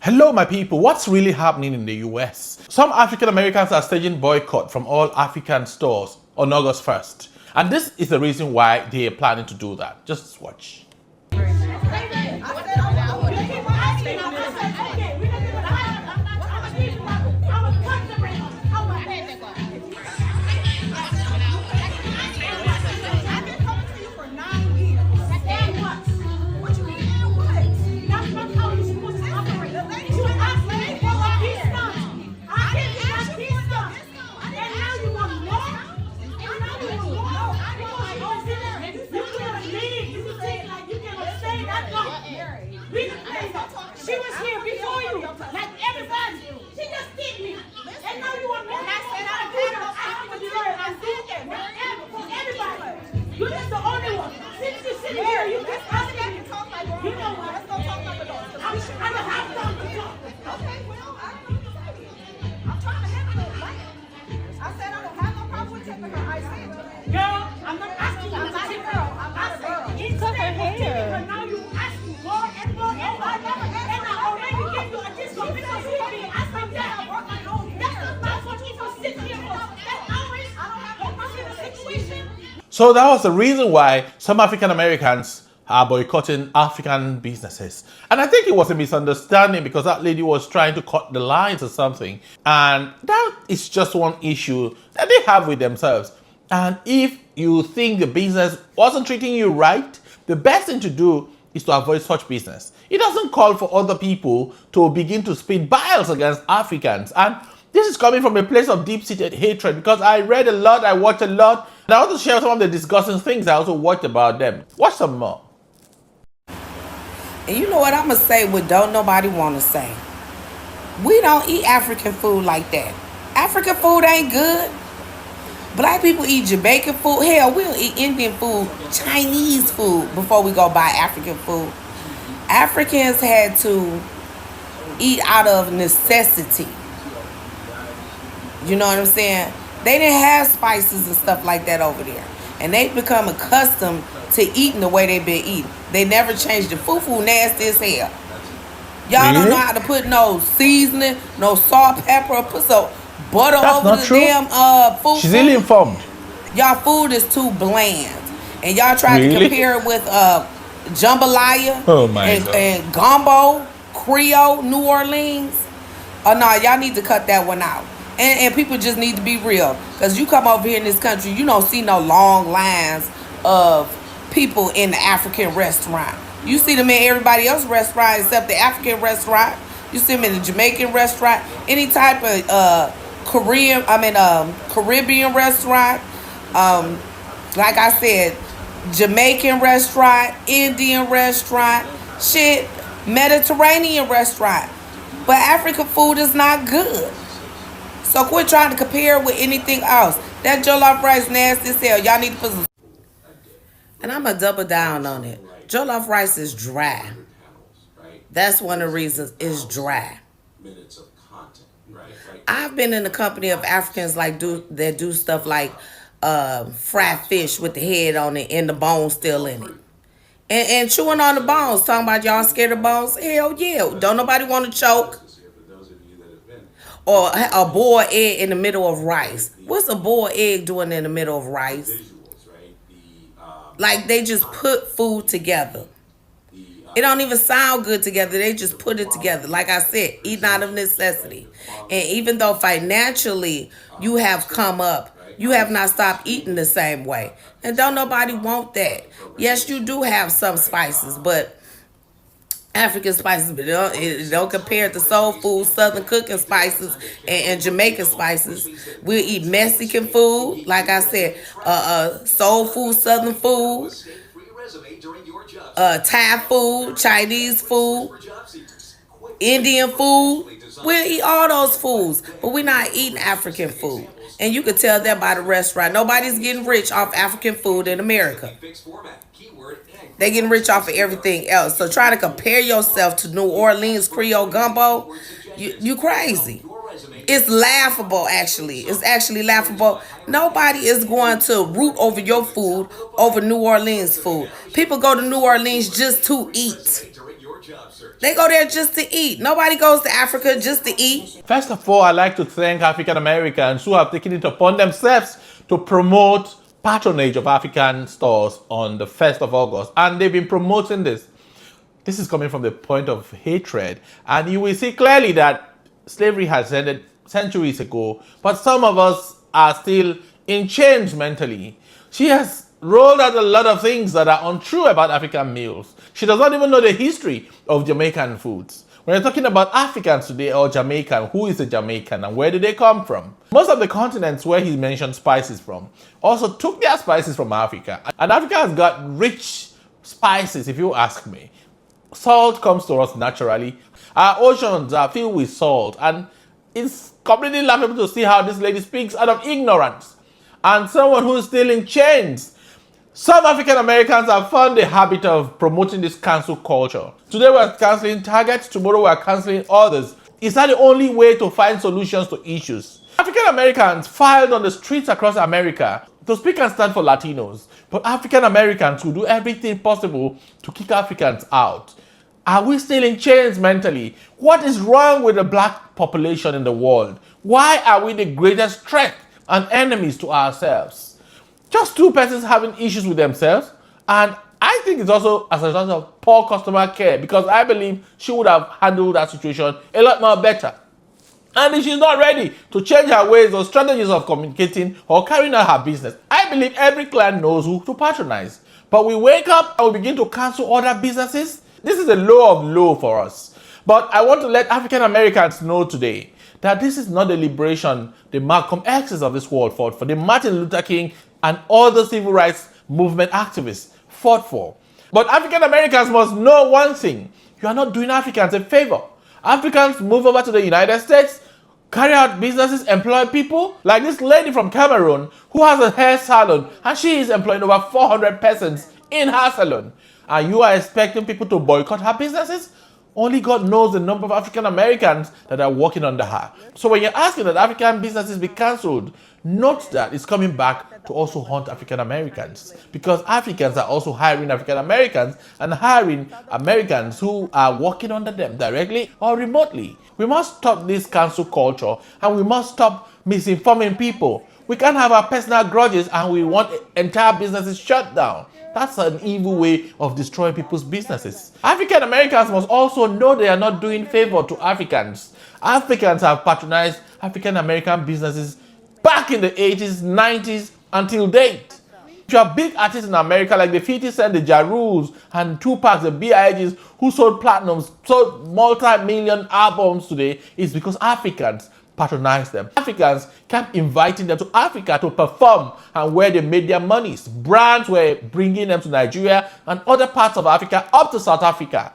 Hello, my people. What's really happening in the US? Some African Americans are staging boycott from all African stores on August 1st. And this is the reason why they are planning to do that. Just watch. She was here before you, like everybody. She just did me. And now you want me. And I said I would do it. I did that. For everybody. You're just the only one. Since you're sitting here, you just asking me. You know what? Let's go talk about it. I don't have time to talk. Okay, well, I'm trying to handle it. I said I don't have no problem with tipping her. I said, girl, I'm not asking you. I'm not a girl. I'm not a girl. It's her hair. But now you asking more and more and more. And I already gave you a discount because you be asking that. That's not what you for sitting here for. That's always I don't have no personal situation. So that was the reason why some African Americans are boycotting African businesses. And I think it was a misunderstanding because that lady was trying to cut the lines or something. And that is just one issue that they have with themselves. And if you think the business wasn't treating you right, the best thing to do is to avoid such business. It doesn't call for other people to begin to spit biles against Africans. And this is coming from a place of deep-seated hatred because I read a lot, I watched a lot, and I want to share some of the disgusting things I also watched about them. Watch some more. And you know what I'm going to say what don't nobody want to say. We don't eat African food like that. African food ain't good. Black people eat Jamaican food. Hell, we'll eat Indian food, Chinese food before we go buy African food. Africans had to eat out of necessity. You know what I'm saying? They didn't have spices and stuff like that over there. And they've become accustomed to eating the way they've been eating. They never changed the food. Food nasty as hell. Y'all don't know how to put no seasoning, no salt, pepper, or put some butter over the damn food. She's ill informed. Y'all food is too bland. And y'all try to compare it with jambalaya and gumbo, Creole, New Orleans. Oh no, y'all need to cut that one out. And people just need to be real. Because you come over here in this country, you don't see no long lines of people in the African restaurant. You see them in everybody else's restaurant except the African restaurant. You see them in the Jamaican restaurant. Any type of Caribbean restaurant. Like I said, Jamaican restaurant, Indian restaurant, shit, Mediterranean restaurant. But African food is not good. So quit trying to compare it with anything else. That jollof rice nasty as hell. Y'all need to put some. And I'm going to double down on it. Jollof rice is dry. That's one of the reasons it's dry. I've been in the company of Africans that do stuff like fried fish with the head on it and the bone still in it. And chewing on the bones. Talking about y'all scared of bones? Hell yeah. Don't nobody want to choke. Or a boiled egg in the middle of rice. What's a boiled egg doing in the middle of rice? Like they just put food together. It don't even sound good together. They just put it together. Like I said, eating out of necessity. And even though financially you have come up, you have not stopped eating the same way. And don't nobody want that. Yes, you do have some spices, but African spices, but it don't compare to soul food, southern cooking spices, and Jamaican spices. We'll eat Mexican food, like I said, soul food, southern food, Thai food, Chinese food, Indian food. We'll eat all those foods, but we're not eating African food. And you can tell that by the restaurant. Nobody's getting rich off African food in America. They're getting rich off of everything else. So try to compare yourself to New Orleans Creole gumbo. You crazy. It's laughable, actually. It's actually laughable. Nobody is going to root over your food over New Orleans food. People go to New Orleans just to eat. They go there just to eat. Nobody goes to Africa just to eat. First of all, I'd like to thank African Americans who have taken it upon themselves to promote patronage of African stores on the 1st of August. And they've been promoting this. This is coming from the point of hatred. And you will see clearly that slavery has ended centuries ago, but some of us are still in chains mentally. She has rolled out a lot of things that are untrue about African meals. She does not even know the history of Jamaican foods. When you're talking about Africans today or Jamaican, who is a Jamaican and where did they come from? Most of the continents where he mentioned spices from also took their spices from Africa. And Africa has got rich spices, if you ask me. Salt comes to us naturally. Our oceans are filled with salt, and it's completely laughable to see how this lady speaks out of ignorance. And someone who is still in chains. Some African Americans have found the habit of promoting this cancel culture. Today we're canceling targets, tomorrow we're canceling others. Is that the only way to find solutions to issues? African Americans filed on the streets across America to speak and stand for Latinos, but African Americans will do everything possible to kick Africans out. Are we still in chains mentally? What is wrong with the black population in the world? Why are we the greatest threat and enemies to ourselves? Just two persons having issues with themselves, and I think it's also as a result of poor customer care, because I believe she would have handled that situation a lot more better. And if she's not ready to change her ways or strategies of communicating or carrying out her business, I believe every client knows who to patronize. But we wake up and we begin to cancel other businesses. This is a low of low for us. But I want to let African Americans know today that this is not the liberation the Malcolm X's of this world fought for, the Martin Luther King and other civil rights movement activists fought for. But African Americans must know one thing: you are not doing Africans a favor. Africans move over to the United States, carry out businesses, employ people, like this lady from Cameroon who has a hair salon, and she is employing over 400 persons in her salon. And you are expecting people to boycott her businesses? Only God knows the number of African Americans that are working under her. So when you're asking that African businesses be cancelled, note that it's coming back to also haunt African Americans, because Africans are also hiring African Americans and hiring Americans who are working under them directly or remotely. We must stop this cancel culture, and we must stop misinforming people. We can't have our personal grudges and we want entire businesses shut down. That's an evil way of destroying people's businesses. African Americans must also know they are not doing favor to Africans. Africans have patronized African American businesses back in the 80s, 90s, until date. If you are big artists in America like the 50 Cent, the Ja Rules, and Tupac, the B.I.G.'s, who sold platinums, sold multi-million albums today, it's because Africans patronize them. Africans kept inviting them to Africa to perform, and where they made their monies. Brands were bringing them to Nigeria and other parts of Africa up to South Africa.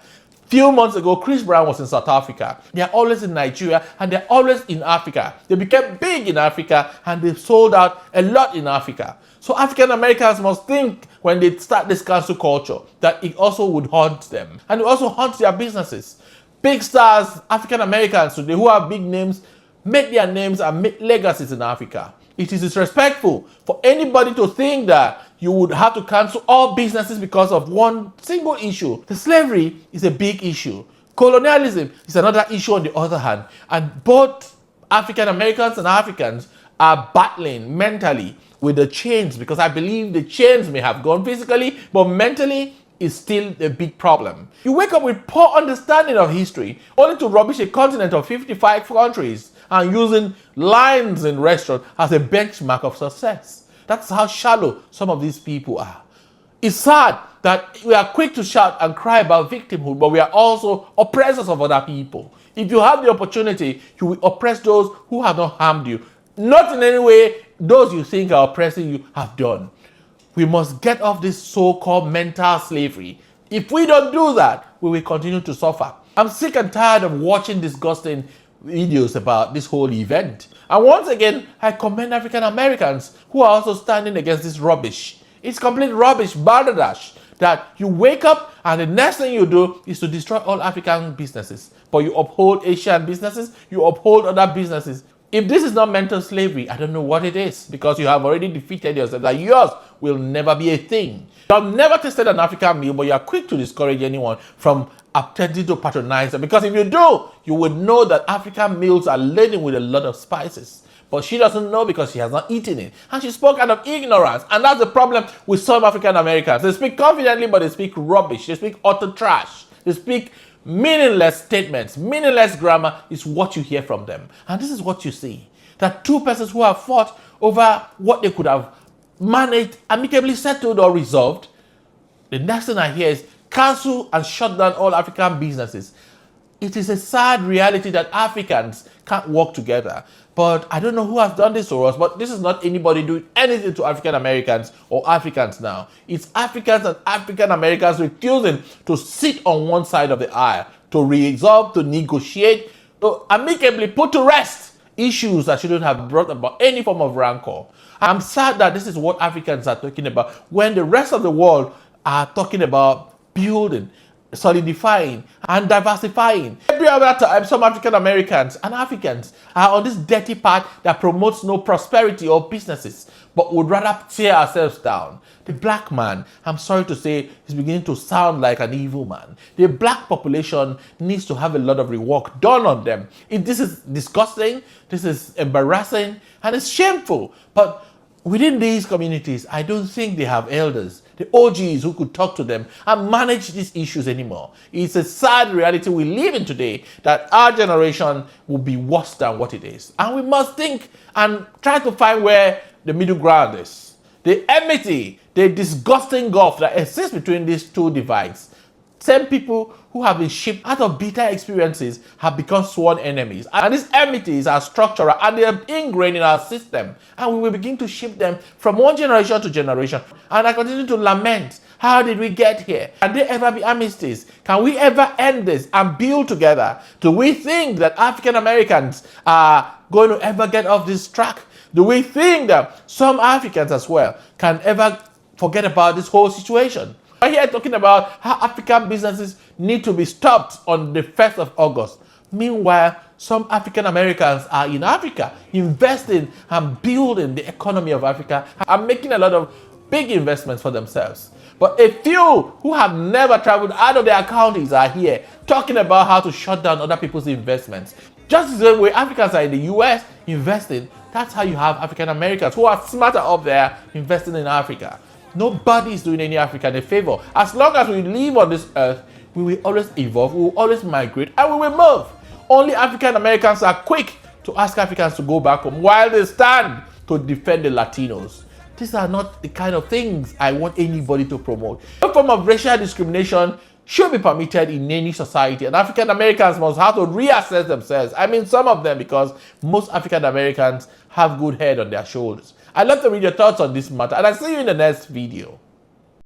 Few months ago, Chris Brown was in South Africa. They are always in Nigeria and they're always in Africa. They became big in Africa and they've sold out a lot in Africa. So African Americans must think when they start this cancel culture that it also would haunt them, and it also haunts their businesses. Big stars, African Americans today who have big names, make their names and make legacies in Africa. It is disrespectful for anybody to think that you would have to cancel all businesses because of one single issue. The slavery is a big issue. Colonialism is another issue on the other hand. And both African Americans and Africans are battling mentally with the chains, because I believe the chains may have gone physically, but mentally is still a big problem. You wake up with poor understanding of history, only to rubbish a continent of 55 countries and using lines in restaurants as a benchmark of success. That's how shallow some of these people are. It's sad that we are quick to shout and cry about victimhood, but we are also oppressors of other people. If you have the opportunity, you will oppress those who have not harmed you. Not in any way those you think are oppressing you have done. We must get off this so-called mental slavery. If we don't do that, we will continue to suffer. I'm sick and tired of watching disgusting videos about this whole event. And once again, I commend African Americans who are also standing against this rubbish. It's complete rubbish, balderdash, that you wake up and the next thing you do is to destroy all African businesses. But you uphold Asian businesses, you uphold other businesses. If this is not mental slavery, I don't know what it is, because you have already defeated yourself, that yours will never be a thing. You have never tasted an African meal, but you are quick to discourage anyone from attempting to patronize them. Because if you do, you would know that African meals are laden with a lot of spices. But she doesn't know because she has not eaten it. And she spoke out of ignorance. And that's the problem with some African Americans. They speak confidently, but they speak rubbish. They speak utter trash. They speak meaningless statements. Meaningless grammar is what you hear from them. And this is what you see. That two persons who have fought over what they could have managed, amicably settled or resolved, the next thing I hear is cancel and shut down all African businesses. It is a sad reality that Africans can't work together. But I don't know who has done this to us, but this is not anybody doing anything to African Americans or Africans now. It's Africans and African Americans refusing to sit on one side of the aisle, to resolve, to negotiate, to amicably put to rest issues that shouldn't have brought about any form of rancor. I'm sad that this is what Africans are talking about when the rest of the world are talking about building, solidifying, and diversifying. Every other time, some African Americans and Africans are on this dirty path that promotes no prosperity or businesses, but would rather tear ourselves down. The black man, I'm sorry to say, is beginning to sound like an evil man. The black population needs to have a lot of rework done on them. This is disgusting, this is embarrassing, and it's shameful. But within these communities, I don't think they have elders, the OGs who could talk to them and manage these issues anymore. It's a sad reality we live in today that our generation will be worse than what it is. And we must think and try to find where the middle ground is. The enmity, the disgusting gulf that exists between these two divides. Same people who have been shipped out of bitter experiences have become sworn enemies. And these enmities are structural and they are ingrained in our system. And we will begin to ship them from one generation to generation. And I continue to lament, how did we get here? Can there ever be amnesties? Can we ever end this and build together? Do we think that African Americans are going to ever get off this track? Do we think that some Africans as well can ever forget about this whole situation? We're here talking about how African businesses need to be stopped on the 1st of August. Meanwhile, some African Americans are in Africa investing and building the economy of Africa and making a lot of big investments for themselves. But a few who have never traveled out of their counties are here talking about how to shut down other people's investments. Just the same way Africans are in the US investing, that's how you have African Americans who are smarter up there investing in Africa. Nobody is doing any African a favor. As long as we live on this earth, we will always evolve, we will always migrate, and we will move. Only African Americans are quick to ask Africans to go back home while they stand to defend the Latinos. These are not the kind of things I want anybody to promote. No form of racial discrimination should be permitted in any society, and African Americans must have to reassess themselves. I mean some of them, because most African Americans have good head on their shoulders. I'd love to read your thoughts on this matter, and I'll see you in the next video.